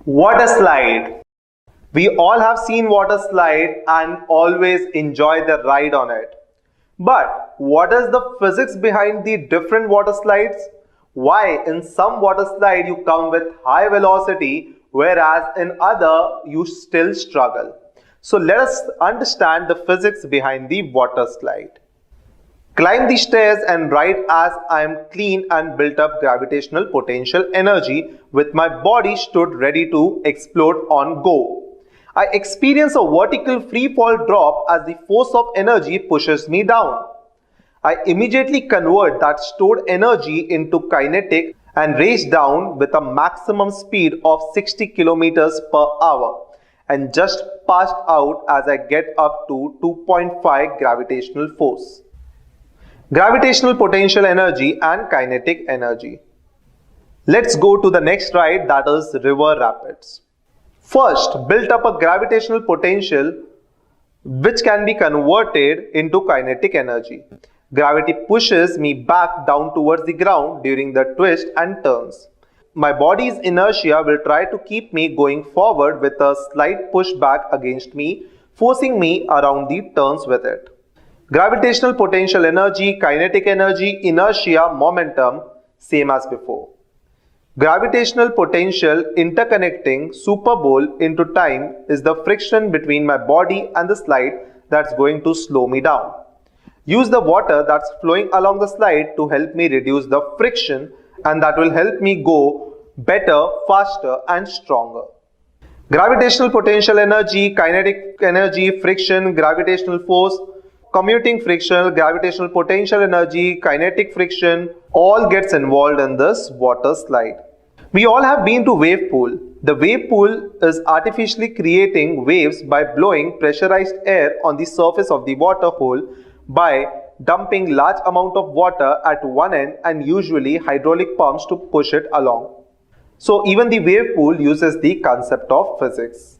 Water slide. We all have seen water slide and always enjoy the ride on it. But what is the physics behind the different water slides? Why in some water slide you come with high velocity whereas in other you still struggle? So let us understand the physics behind the water slide. Climb the stairs and ride as I am clean and built up gravitational potential energy with my body stood ready to explode on go. I experience a vertical free fall drop as the force of energy pushes me down. I immediately convert that stored energy into kinetic and race down with a maximum speed of 60 kilometers per hour and just passed out as I get up to 2.5 gravitational force. Gravitational potential energy and kinetic energy. Let's go to the next ride, that is river rapids. First, build up a gravitational potential which can be converted into kinetic energy. Gravity pushes me back down towards the ground during the twist and turns. My body's inertia will try to keep me going forward with a slight push back against me, forcing me around the turns with it. Gravitational potential energy, kinetic energy, inertia, momentum, same as before. Gravitational potential interconnecting superbole into time is the friction between my body and the slide that's going to slow me down. Use the water that's flowing along the slide to help me reduce the friction, and that will help me go better, faster and stronger. Gravitational potential energy, kinetic energy, friction, gravitational force, commuting friction, gravitational potential energy, kinetic friction, all gets involved in this water slide. We all have been to wave pool. The wave pool is artificially creating waves by blowing pressurized air on the surface of the water hole by dumping large amount of water at one end and usually hydraulic pumps to push it along. So even the wave pool uses the concept of physics.